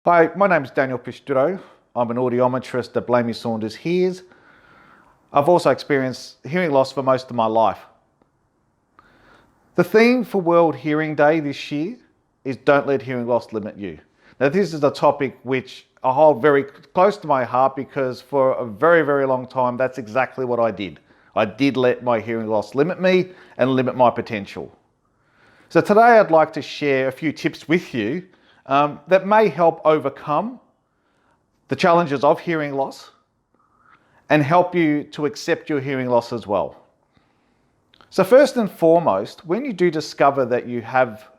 Hi, my name is Daniel Pisturo. I'm an audiometrist at Blamey Saunders Hears. I've also experienced hearing loss for most of my life. The theme for World Hearing Day this year is Don't Let Hearing Loss Limit You. Now, this is a topic which I hold very close to my heart because for a very, very long time, that's exactly what I did. I did let my hearing loss limit me and limit my potential. So today I'd like to share a few tips with you that may help overcome the challenges of hearing loss and help you to accept your hearing loss as well. So first and foremost, when you do discover that you have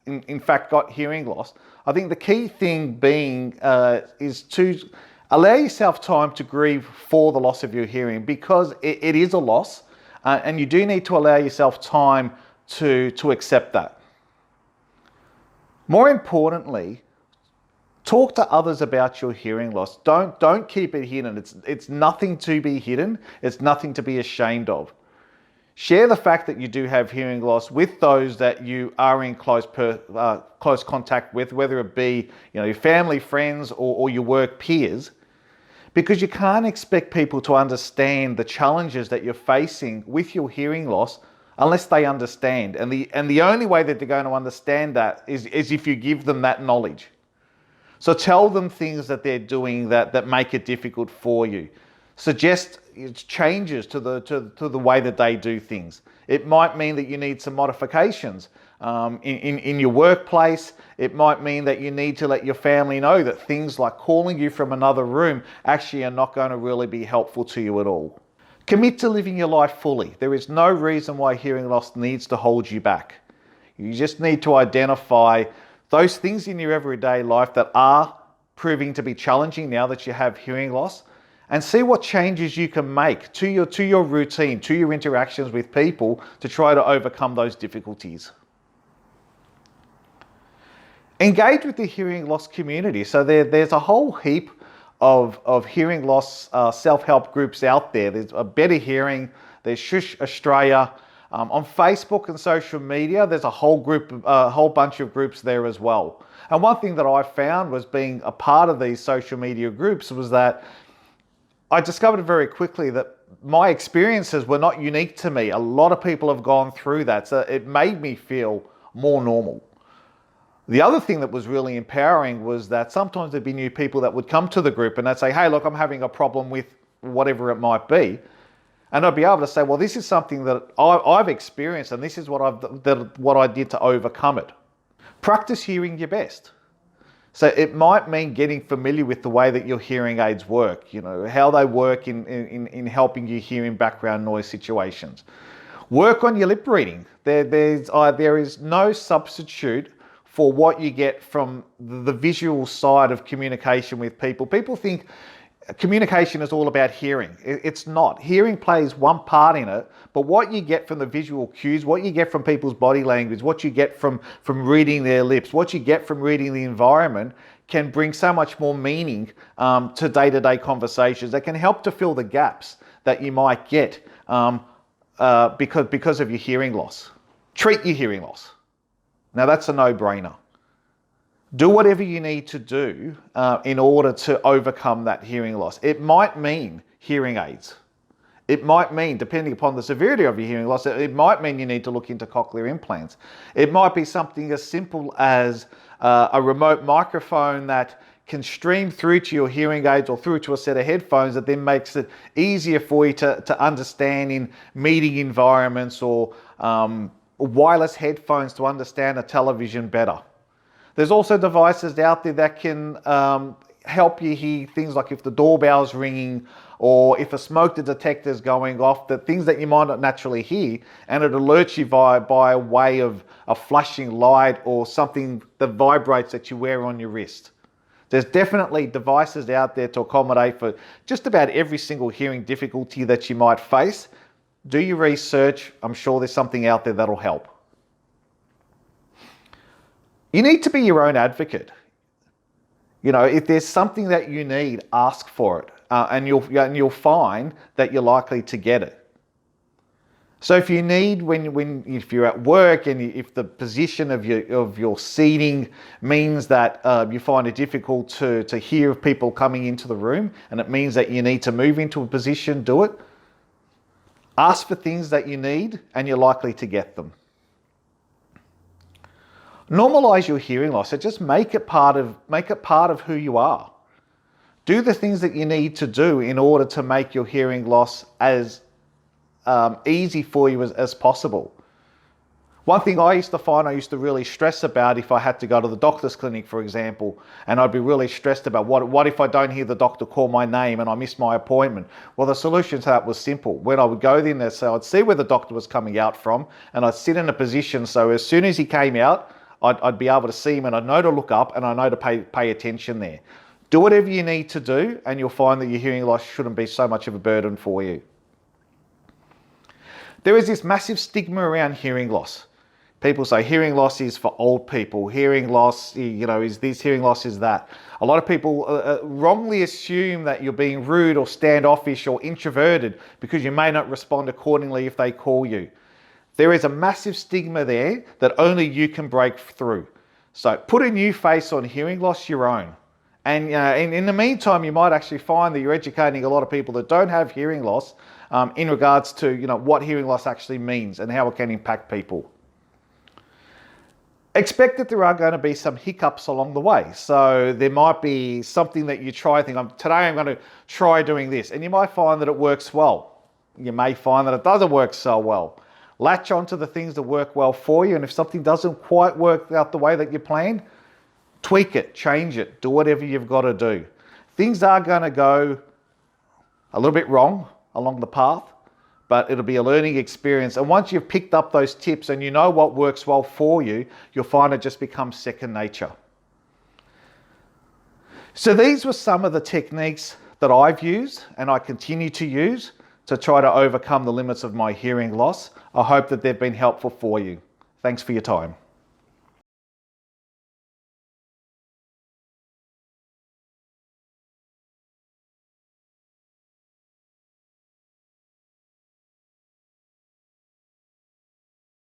in fact got hearing loss, I think the key thing being is to allow yourself time to grieve for the loss of your hearing, because it is a loss and you do need to allow yourself time to accept that. More importantly, talk to others about your hearing loss. Don't keep it hidden. It's nothing to be hidden. It's nothing to be ashamed of. Share the fact that you do have hearing loss with those that you are in close contact with, whether it be your family, friends, or your work peers, because you can't expect people to understand the challenges that you're facing with your hearing loss unless they understand. And the only way that they're going to understand that is if you give them that knowledge. So tell them things that they're doing that make it difficult for you. Suggest changes to the way that they do things. It might mean that you need some modifications in your workplace. It might mean that you need to let your family know that things like calling you from another room actually are not going to really be helpful to you at all. Commit to living your life fully. There is no reason why hearing loss needs to hold you back. You just need to identify those things in your everyday life that are proving to be challenging now that you have hearing loss, and see what changes you can make to your routine, to your interactions with people to try to overcome those difficulties. Engage with the hearing loss community. So there's a whole heap of hearing loss self-help groups out there. There's a Better Hearing, there's Shush Australia. On Facebook and social media, there's a whole bunch of groups there as well. And one thing that I found was being a part of these social media groups was that I discovered very quickly that my experiences were not unique to me. A lot of people have gone through that, so it made me feel more normal. The other thing that was really empowering was that sometimes there'd be new people that would come to the group and they'd say, hey, look, I'm having a problem with whatever it might be. And I'd be able to say, well, this is something that I've experienced and this is what I did to overcome it. Practice hearing your best. So it might mean getting familiar with the way that your hearing aids work, how they work in helping you hear in background noise situations. Work on your lip reading. There is no substitute for what you get from the visual side of communication with people. People think communication is all about hearing. It's not. Hearing plays one part in it, but what you get from the visual cues, what you get from people's body language, what you get from reading their lips, what you get from reading the environment can bring so much more meaning to day-to-day conversations that can help to fill the gaps that you might get because of your hearing loss. Treat your hearing loss. Now that's a no-brainer. Do whatever you need to do in order to overcome that hearing loss. It might mean hearing aids. It might mean, depending upon the severity of your hearing loss, it might mean you need to look into cochlear implants. It might be something as simple as a remote microphone that can stream through to your hearing aids or through to a set of headphones that then makes it easier for you to understand in meeting environments, or wireless headphones to understand a television better. There's also devices out there that can help you hear things like if the doorbell's ringing or if a smoke detector is going off, that things that you might not naturally hear, and it alerts you by a way of a flashing light or something that vibrates that you wear on your wrist. There's definitely devices out there to accommodate for just about every single hearing difficulty that you might face. Do your research. I'm sure there's something out there that'll help. You need to be your own advocate. If there's something that you need, ask for it, and you'll find that you're likely to get it. So if you need, if you're at work and if the position of your seating means that you find it difficult to hear people coming into the room, and it means that you need to move into a position, do it. Ask for things that you need and you're likely to get them. Normalize your hearing loss. So just make it part of who you are. Do the things that you need to do in order to make your hearing loss as easy for you as possible. One thing I used to find I used to really stress about if I had to go to the doctor's clinic, for example, and I'd be really stressed about what if I don't hear the doctor call my name and I miss my appointment? Well, the solution to that was simple. When I would go in there, so I'd see where the doctor was coming out from, and I'd sit in a position so as soon as he came out, I'd be able to see him, and I'd know to look up and I know to pay attention there. Do whatever you need to do and you'll find that your hearing loss shouldn't be so much of a burden for you. There is this massive stigma around hearing loss. People say hearing loss is for old people. Hearing loss, is this, hearing loss is that. A lot of people wrongly assume that you're being rude or standoffish or introverted because you may not respond accordingly if they call you. There is a massive stigma there that only you can break through. So put a new face on hearing loss, your own. And in the meantime, you might actually find that you're educating a lot of people that don't have hearing loss in regards to what hearing loss actually means and how it can impact people. Expect that there are going to be some hiccups along the way. So there might be something that you try, today I'm going to try doing this, and you might find that it works well. You may find that it doesn't work so well. Latch onto the things that work well for you, and if something doesn't quite work out the way that you planned, tweak it, change it, do whatever you've got to do. Things are going to go a little bit wrong along the path, but it'll be a learning experience. And once you've picked up those tips and you know what works well for you, you'll find it just becomes second nature. So these were some of the techniques that I've used and I continue to use to try to overcome the limits of my hearing loss. I hope that they've been helpful for you. Thanks for your time.